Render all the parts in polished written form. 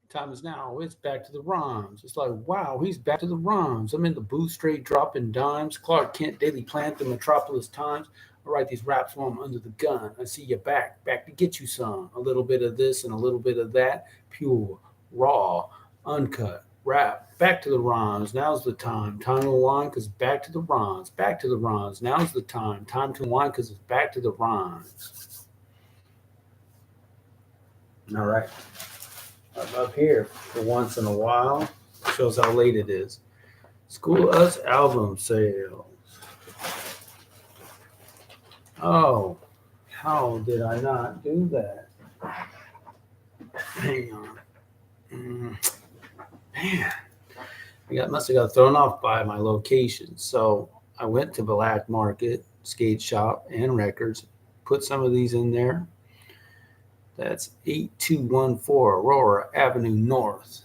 Time is now. It's back to the rhymes. It's like, wow, he's back to the rhymes. I'm in the booth straight dropping dimes. Clark Kent, Daily Planet, the Metropolis Times. I write these raps while I'm under the gun. I see you back to get you some. A little bit of this and a little bit of that. Pure, raw, uncut, rap. Back to the rhymes. Now's the time. Time to unwind because back to the rhymes. Back to the rhymes. Now's the time. Time to unwind because it's back to the rhymes. All right. I'm up here for once in a while. Shows how late it is. School Us album sales. Oh, how did I not do that? Hang on. Man, must have got thrown off by my location. So I went to Black Market, Skate Shop, and Records. Put some of these in there. That's 8214 Aurora Avenue North.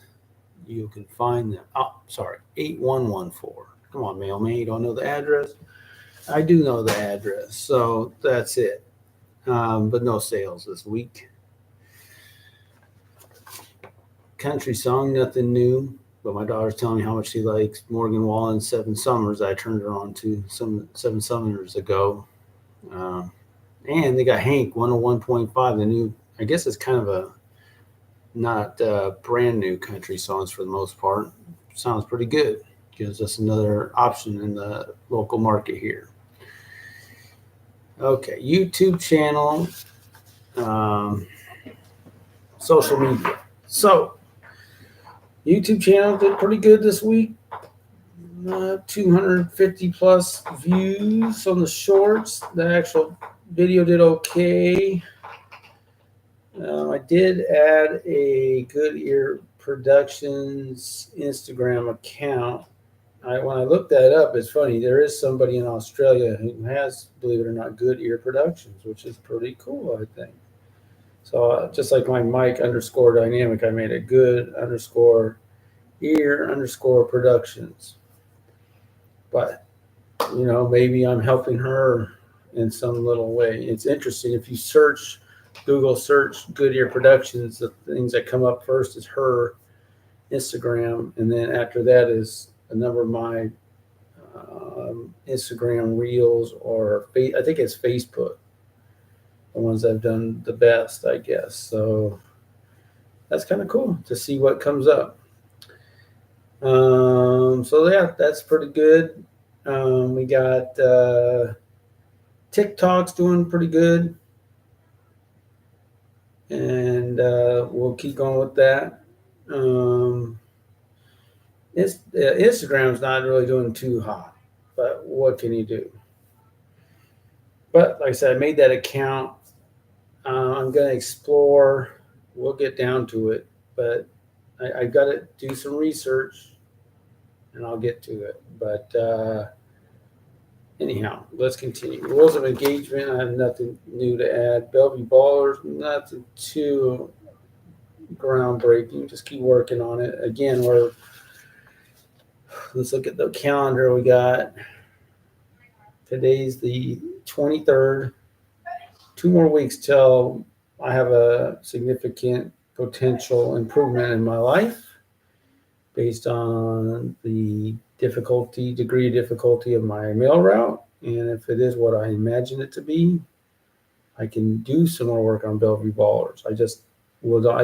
You can find them. Oh, sorry, 8114. Come on, mailman, you don't know the address? I do know the address, so that's it. But no sales this week. Country song, nothing new. But my daughter's telling me how much she likes Morgan Wallen's Seven Summers. I turned her on to some 7 summers ago. And they got Hank 101.5, the new, I guess it's kind of a not brand new country songs for the most part. Sounds pretty good. Gives us another option in the local market here. Okay, YouTube channel, social media. So, YouTube channel did pretty good this week. 250 plus views on the shorts. The actual video did okay. I did add a Good Ear Productions Instagram account. When I looked that up, it's funny. There is somebody in Australia who has, believe it or not, Good Ear Productions, which is pretty cool, I think. So just like my Mike _ dynamic, I made a Good _ Ear _ Productions. But maybe I'm helping her in some little way. It's interesting if you Google search Good Ear Productions, the things that come up first is her Instagram, and then after that is a number of my Instagram reels, or I think it's Facebook, the ones I've done the best, I guess. So that's kind of cool to see what comes up. So yeah, that's pretty good. We got TikTok's doing pretty good, and we'll keep going with that. Instagram's not really doing too hot, but what can you do? But like I said, I made that account. I'm going to explore. We'll get down to it, but I got to do some research, and I'll get to it. But anyhow, let's continue. Rules of engagement, I have nothing new to add. Bellevue Ballers, nothing too groundbreaking. Just keep working on it. Again, let's look at the calendar. We got today's the 23rd. 2 more weeks till I have a significant potential improvement in my life based on the degree of difficulty of my mail route. And if it is what I imagine it to be, I can do some more work on Bellevue Ballers. I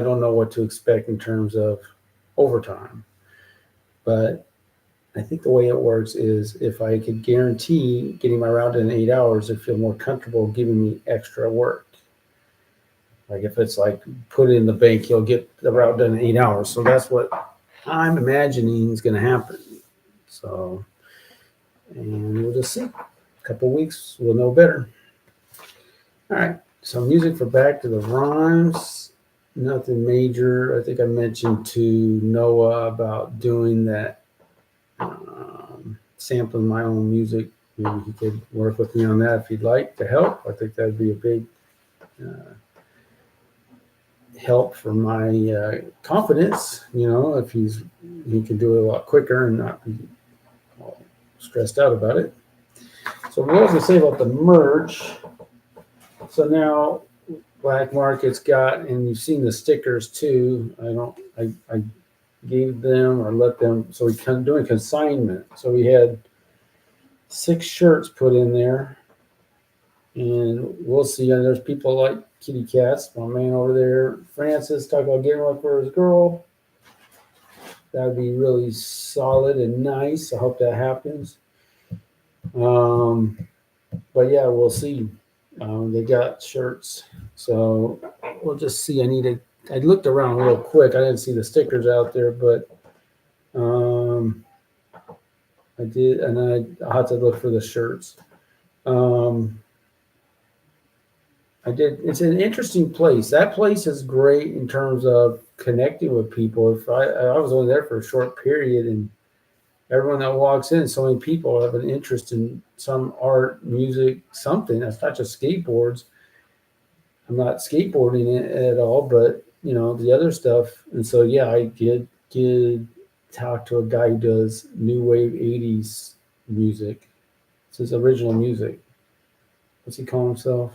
don't know what to expect in terms of overtime. But I think the way it works is if I could guarantee getting my route in 8 hours, I feel more comfortable giving me extra work. Like if it's like put it in the bank, you'll get the route done in 8 hours. So that's what I'm imagining is going to happen. So, and we'll just see. A couple weeks, we'll know better. All right. So music for Back to the Rhymes. Nothing major. I think I mentioned to Noah about doing that, sampling my own music. Maybe he could work with me on that if he'd like to help. I think that'd be a big help for my confidence. If he can do it a lot quicker and not be all stressed out about it. So what was I say about the merch? So now Black Market's got, and you've seen the stickers too. I gave them or let them, so we can doing consignment. So we had 6 shirts put in there, and we'll see. And there's people like Kitty Cats, my man over there, Francis, talking about getting one for his girl. That'd be really solid and nice. I hope that happens. But yeah, we'll see. They got shirts, so we'll just see. I looked around real quick. I didn't see the stickers out there, but I did, and I'll have to look for the shirts. Um, I did. It's an interesting place. That place is great in terms of connecting with people. If I was only there for a short period, and everyone that walks in, so many people have an interest in some art, music, something. That's not just skateboards. I'm not skateboarding it at all, but the other stuff. And so yeah, I did talk to a guy who does new wave '80s music. It's his original music. What's he call himself?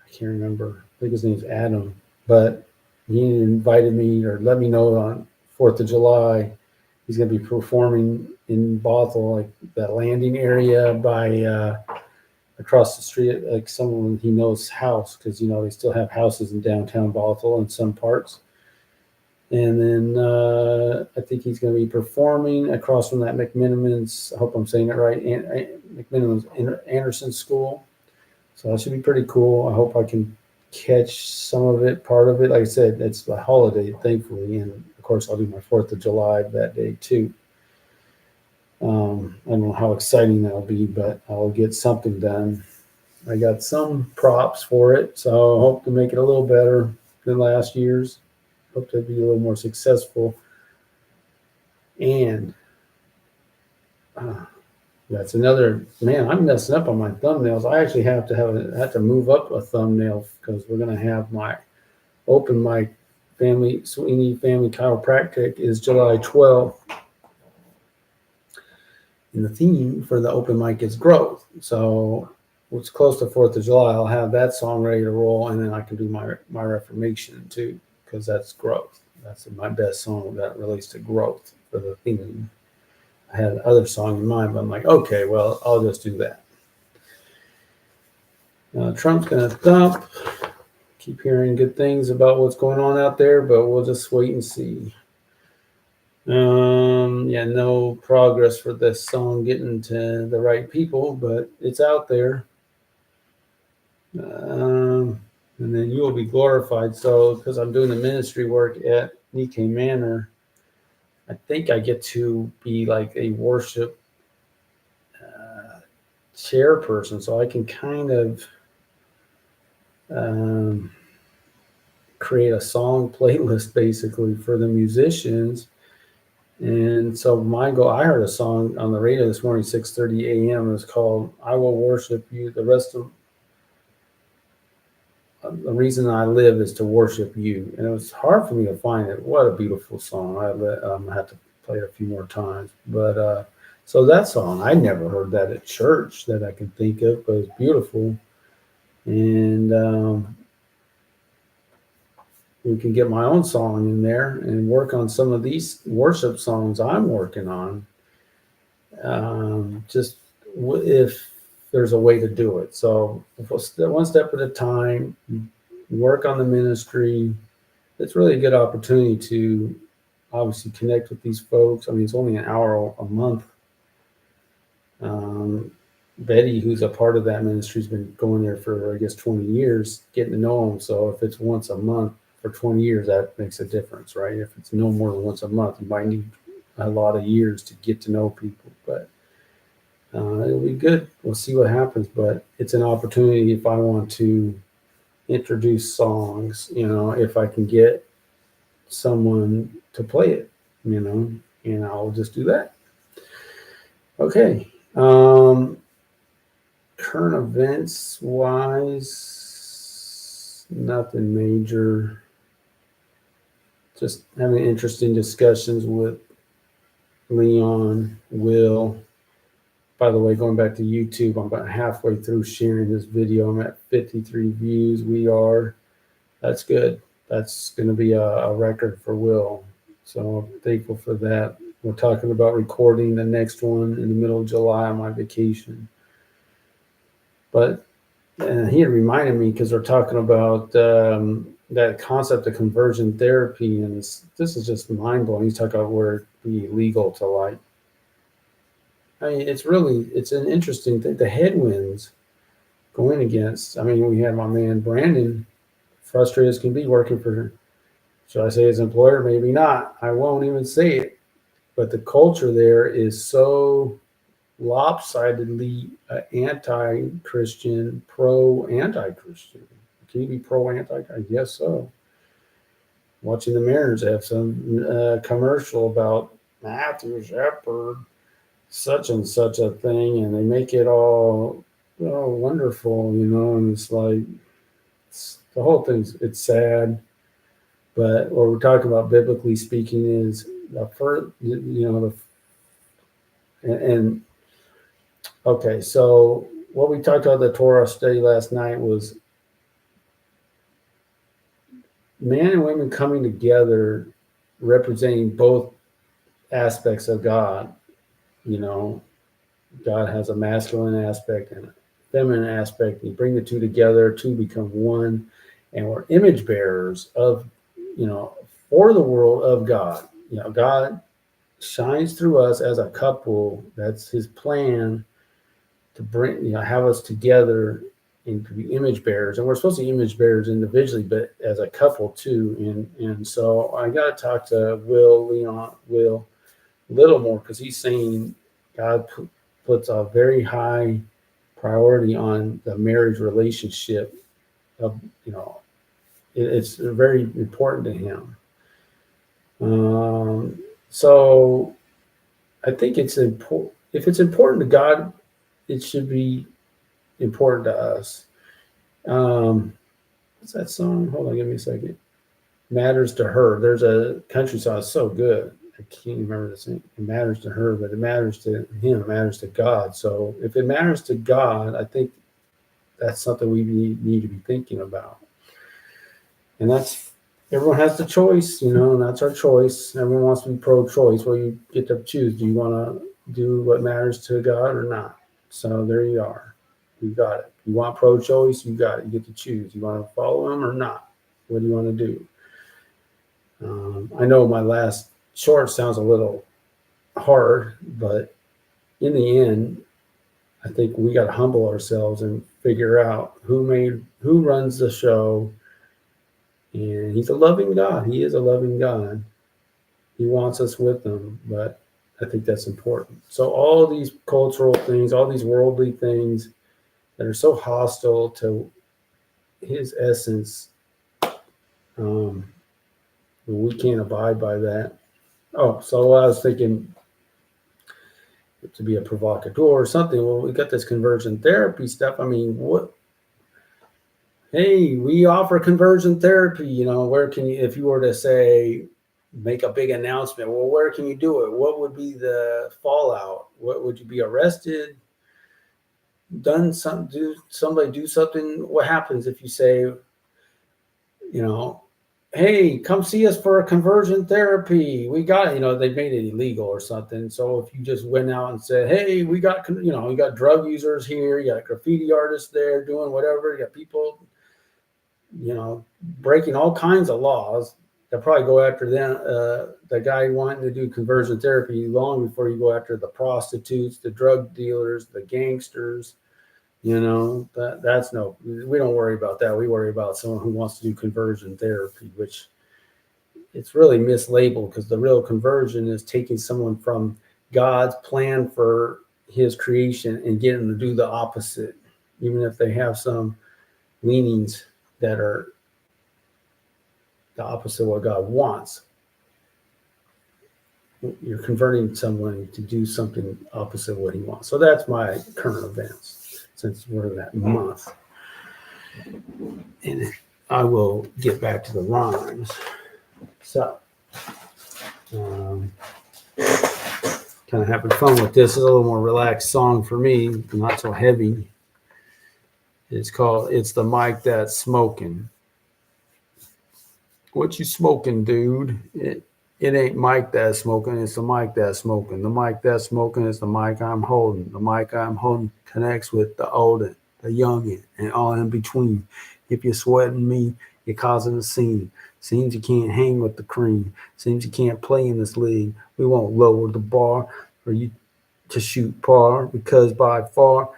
I can't remember. I think his name's Adam. But he invited me or let me know on 4th of July he's going to be performing in Bothell, like that landing area by across the street, like someone he knows house, because they still have houses in downtown Bothell in some parts. And then I think he's going to be performing across from that McMenamins. I hope I'm saying it right. McMenamins Anderson School. So that should be pretty cool. I hope I can catch some of it, part of it. Like I said, it's a holiday, thankfully, and of course I'll do my 4th of July that day too. I don't know how exciting that'll be, but I'll get something done. I got some props for it, so I hope to make it a little better than last year's. Hope to be a little more successful. And that's another, man, I'm messing up on my thumbnails. I actually have to move up a thumbnail because we're gonna have my open mic Sweeney Family Chiropractic is July 12th. And the theme for the open mic is growth. So it's close to 4th of July. I'll have that song ready to roll, and then I can do my Reformation too, because that's growth. That's my best song that relates to growth for the theme. I had another song in mind, but I'm like, okay, well, I'll just do that. Trump's going to dump. Keep hearing good things about what's going on out there, but we'll just wait and see. Yeah, no progress for this song getting to the right people, but it's out there. And then you will be glorified. So, because I'm doing the ministry work at Nikkei Manor, I think I get to be like a worship chairperson, so I can kind of create a song playlist basically for the musicians. And so my goal, I heard a song on the radio this morning, 6:30 a.m. It was called "I Will Worship You." The rest of the reason I live is to worship you. And it was hard for me to find it. What a beautiful song. I have to play it a few more times. But so that song, I never heard that at church that I can think of, but it's beautiful. And we can get my own song in there and work on some of these worship songs I'm working on. Just if there's a way to do it. So one step at a time, work on the ministry. It's really a good opportunity to obviously connect with these folks. I mean, it's only an hour a month. Betty, who's a part of that ministry, has been going there for, I guess, 20 years, getting to know them. So if it's once a month for 20 years, that makes a difference, right? If it's no more than once a month, you might need a lot of years to get to know people. But it'll be good. We'll see what happens. But it's an opportunity if I want to introduce songs, if I can get someone to play it, and I'll just do that. Okay. Current events wise, nothing major. Just having interesting discussions with Leon, Will, by the way, going back to YouTube, I'm about halfway through sharing this video. I'm at 53 views. That's good. That's going to be a record for Will. So I'm thankful for that. We're talking about recording the next one in the middle of July on my vacation. But he had reminded me, because we're talking about that concept of conversion therapy, and this is just mind blowing. He's talking about where it be legal to, like, I mean, it's an interesting thing. The headwinds going against. I mean, we had my man Brandon, frustrated as can be, working for, should I say his employer? Maybe not. I won't even say it. But the culture there is so lopsidedly anti-Christian, pro-anti-Christian. Can you be pro-anti? I guess so. Watching the Mariners have some commercial about Matthew Shepard, such and such a thing, and they make it all wonderful, and it's like, the whole thing's, it's sad. But what we're talking about, biblically speaking, is the first, okay, so what we talked about the Torah study last night was men and women coming together, representing both aspects of God. God has a masculine aspect and a feminine aspect. You bring the two together, two become one, and we're image bearers of, for the world of God. God shines through us as a couple. That's his plan, to bring, have us together and to be image bearers. And we're supposed to be image bearers individually, but as a couple too. And so I got to talk to Will little more, because he's saying God puts a very high priority on the marriage relationship of, it's very important to him. So I think it's important. If it's important to God, it should be important to us. What's that song? Hold on, give me a second. Matters to Her. There's a country song. It's so good. I can't remember the name. It matters to her, but it matters to him. It matters to God. So if it matters to God, I think that's something we need to be thinking about. And that's, everyone has the choice, and that's our choice. Everyone wants to be pro-choice. Well, you get to choose. Do you want to do what matters to God or not? So there you are. You got it. You want pro-choice, you got it. You get to choose. You want to follow him or not? What do you want to do? I know my last short sounds a little hard, but in the end, I think we got to humble ourselves and figure out who runs the show. And he's a loving God. He is a loving God. He wants us with him, but I think that's important. So all these cultural things, all these worldly things that are so hostile to his essence, we can't abide by that. Oh, so I was thinking, to be a provocateur or something. Well, we got this conversion therapy stuff. I mean, what? Hey, we offer conversion therapy. Where can you, if you were to say, make a big announcement, well, where can you do it? What would be the fallout? What would you be arrested? Do somebody do something? What happens if you say, hey, come see us for a conversion therapy? We got, they made it illegal or something. So if you just went out and said, hey, we got, you got drug users here, you got graffiti artists there doing whatever, you got people, breaking all kinds of laws, they'll probably go after them, the guy wanting to do conversion therapy, long before you go after the prostitutes, the drug dealers, the gangsters. That's no, we don't worry about that. We worry about someone who wants to do conversion therapy, which it's really mislabeled, because the real conversion is taking someone from God's plan for his creation and getting them to do the opposite, even if they have some leanings that are the opposite of what God wants. You're converting someone to do something opposite of what he wants. So that's my current events, since we're in that month. And I will get back to the rhymes. So, kind kind of having fun with this. It's a little more relaxed song for me, not so heavy. It's the mic that's smoking. What you smoking, dude? It ain't Mike that's smoking, it's the mic that's smoking. The mic that's smoking is the mic I'm holding. The mic I'm holding connects with the old, the young, and all in between. If you're sweating me, you're causing a scene. Seems you can't hang with the cream. Seems you can't play in this league. We won't lower the bar for you to shoot par, because by far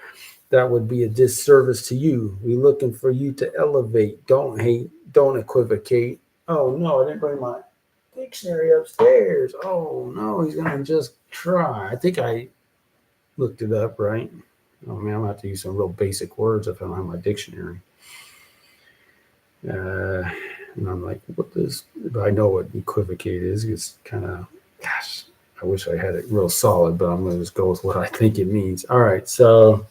that would be a disservice to you. We're looking for you to elevate. Don't hate. Don't equivocate. Oh no, I didn't bring my dictionary upstairs. Oh no, he's gonna just try. I think I looked it up right. Oh man, I'm gonna have to use some real basic words if I don't have my dictionary. And I'm like, what does? But I know what equivocate is. It's kind of, gosh, I wish I had it real solid, but I'm gonna just go with what I think it means. All right, so.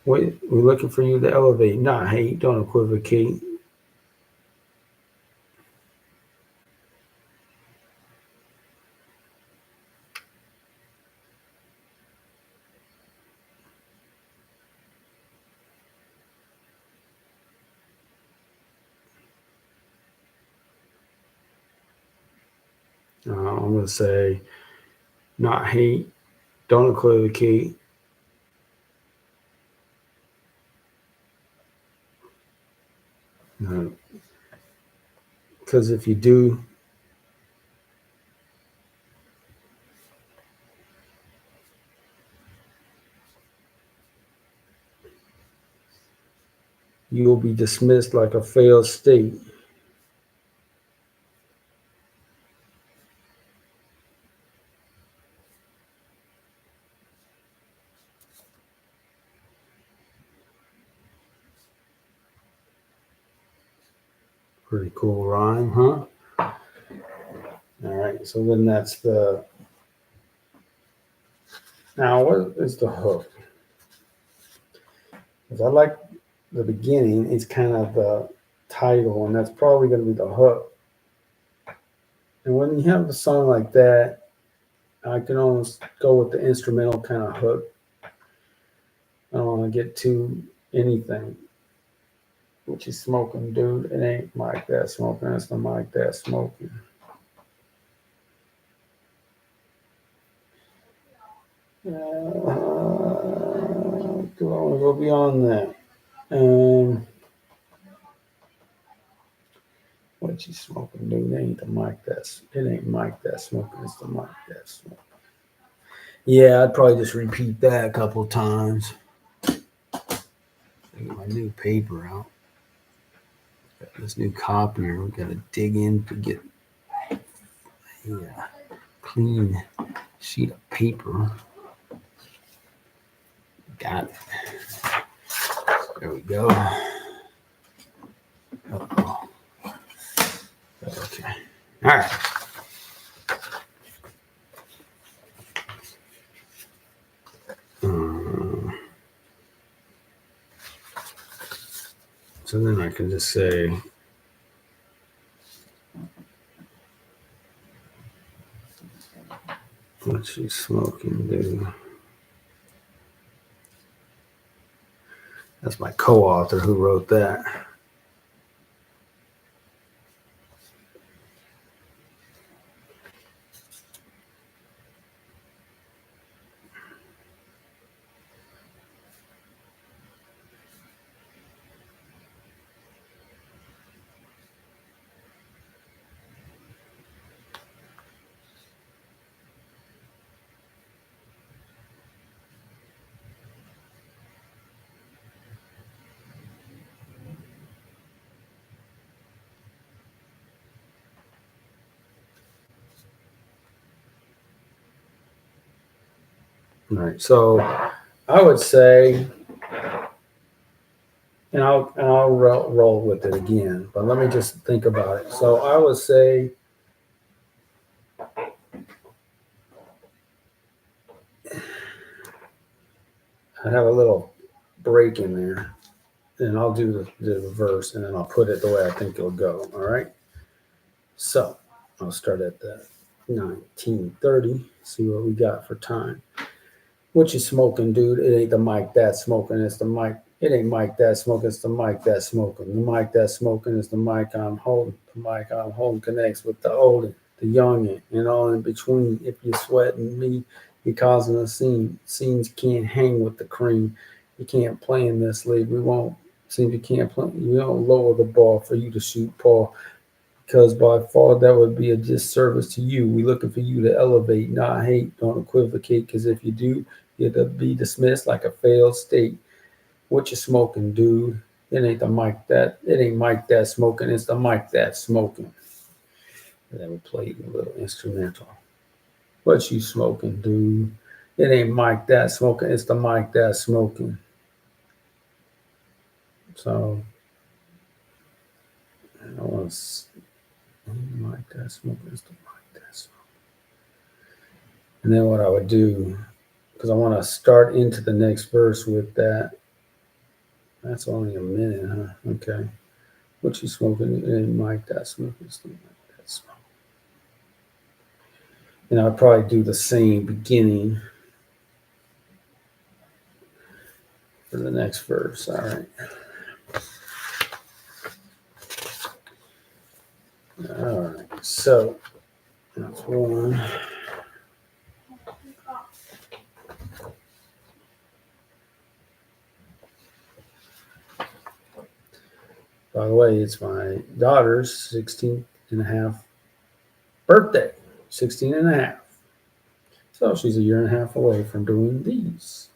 We're looking for you to elevate, not hate. Don't equivocate. I'm going to say, not hate. Don't equivocate. Because if you do, you will be dismissed like a failed state. Pretty cool rhyme, huh? All right, so then that's the. Now, what is the hook? Because I like the beginning, it's kind of the title, and that's probably going to be the hook. And when you have a song like that, I can almost go with the instrumental kind of hook. I don't want to get to anything. What you smoking, dude? It ain't Mike that smoking. It's the Mike that smoking. Do I want to go beyond that? What you smoking, dude? It ain't the Mike that's. It ain't Mike that smoking. It's the Mike that smoking. Yeah, I'd probably just repeat that a couple times. Get my new paper out. Got this new copier. We got to dig in to get a clean sheet of paper. Got it. There we go. Uh-oh. Okay. All right. So then I can just say, what she smoking, dude? That's my co-author who wrote that. All right. So I would say, and I'll roll with it again, but let me just think about it. So I would say, I have a little break in there. and I'll do the reverse, and then I'll put it the way I think it'll go. All right. So I'll start at the 1930. See what we got for time. What you smoking, dude? It ain't the mic that's smoking. It's the mic. It ain't mic that's smoking. It's the mic that's smoking. The mic that's smoking is the mic I'm holding. The mic I'm holding connects with the old, the young, and all in between. If you're sweating me, you're causing a scene. Scenes can't hang with the cream. You can't play in this league. We won't. Seem you can't play. You don't lower the ball for you to shoot, Paul, because by far that would be a disservice to you. We're looking for you to elevate, not hate. Don't equivocate, because if you do, you'll be dismissed like a failed state. What you smoking, dude? It ain't the mic that. It ain't mic that smoking. It's the mic that's smoking. And then we played a little instrumental. What you smoking, dude? It ain't mic that smoking. It's the mic that's smoking. So I don't want to mic that smoking. It's the mic that smoking. And then what I would do, because I want to start into the next verse with that. That's only a minute, huh? Okay. What you smoking? It ain't mic that smoking. It's the mic that smoking. And I'd probably do the same beginning for the next verse. All right. All right. So that's one. By the way, it's my daughter's 16 and a half birthday. 16 and a half. So she's a year and a half away from doing these.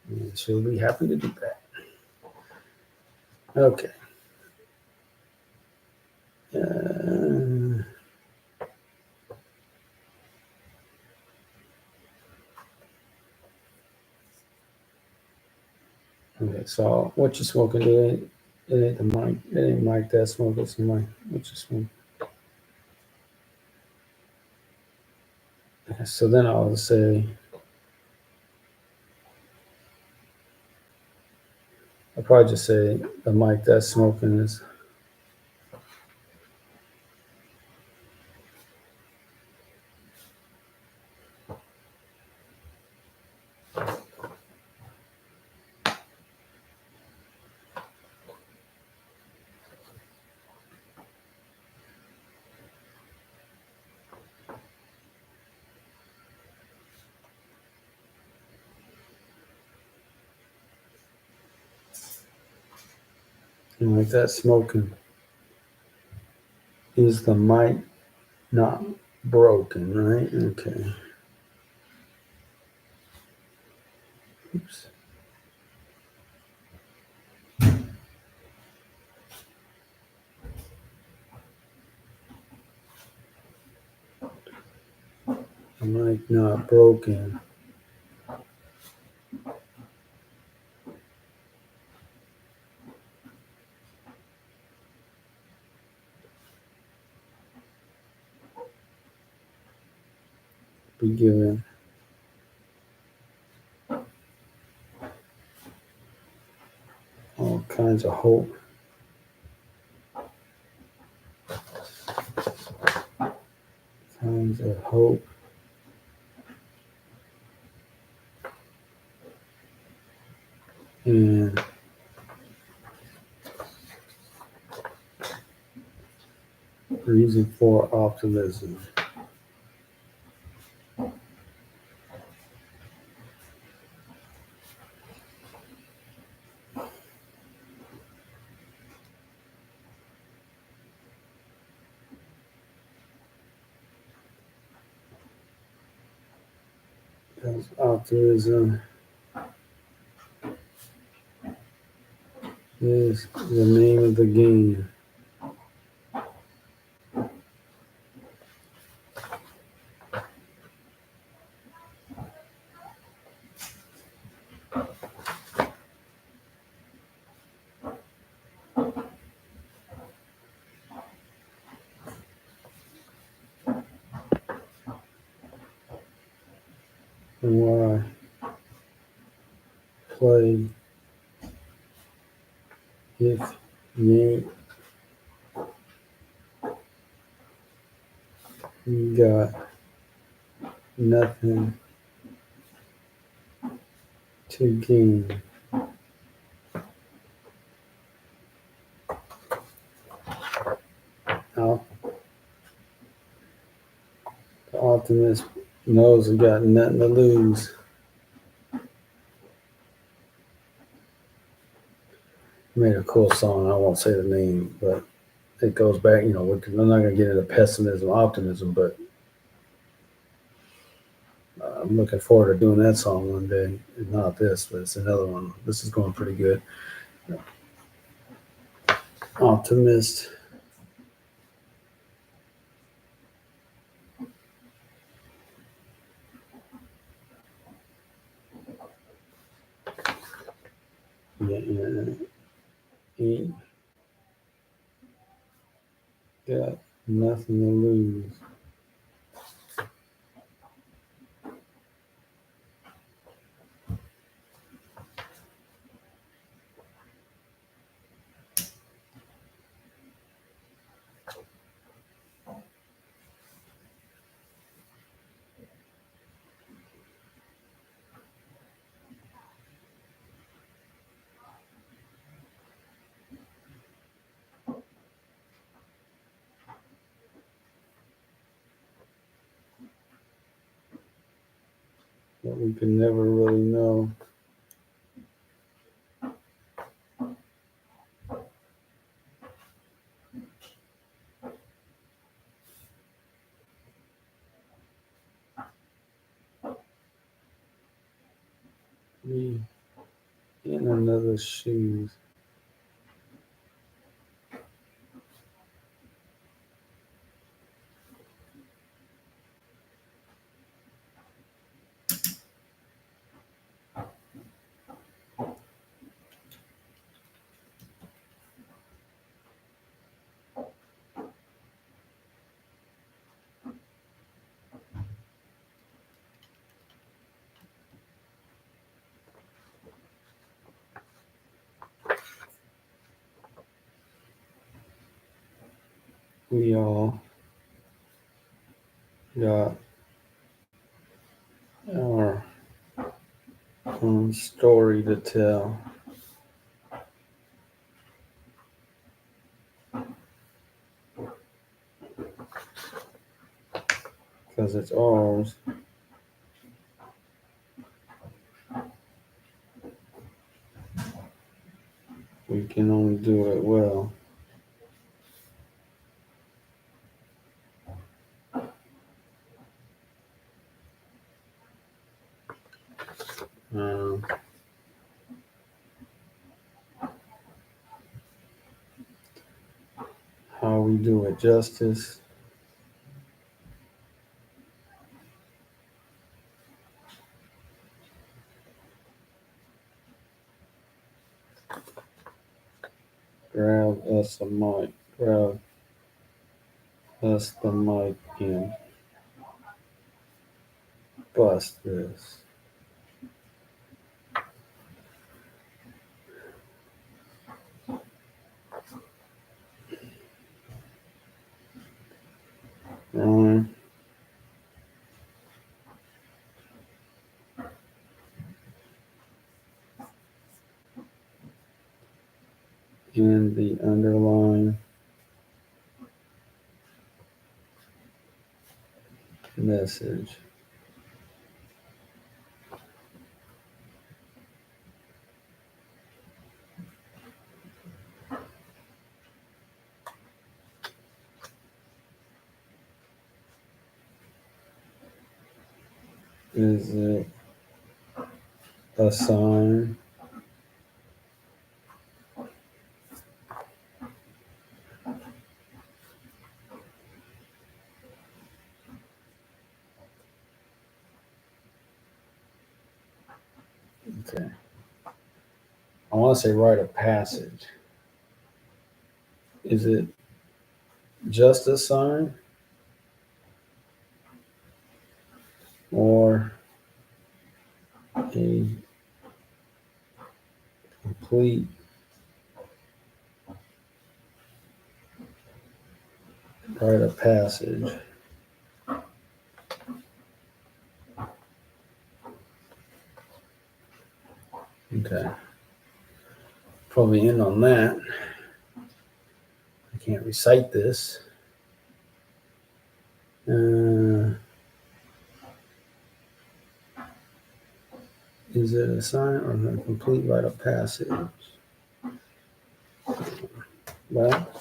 And she'll be happy to do that. Okay. Okay, so what you smoking today? It ain't the mic. It ain't mic that smoking. It's the mic. What you smoking? Okay, so then I'll say, I'll probably just say the mic that's smoking is. And like that smoking is the mic not broken, right? Okay. Oops. The mic not broken. Be given all kinds of hope. Kinds of hope. And reason for optimism. Because optimism is the name of the game. And what I play If you ain't got nothing to gain. Now, the optimist knows he got nothing to lose. Made a cool song. I won't say the name, but it goes back. I'm not going to get into pessimism, optimism, but I'm looking forward to doing that song one day. Not this, but it's another one. This is going pretty good. Optimist. Yeah, ain't got nothing to lose. But we can never really know. Me in another shoes. We all got our own story to tell. Because it's ours. We can only do it well. Um, how we do it justice. Grab us a mic. Grab us the mic and bust this. Rhyme and the underlying message. Is it a sign? Okay. I want to say rite of passage. Is it just a sign or a complete rite of passage. Okay. Probably end on that. I can't recite this. Is it a sign or a complete rite of passage? Well,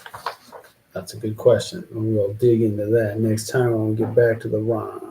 that's a good question. We'll dig into that next time when we get back to the rhyme.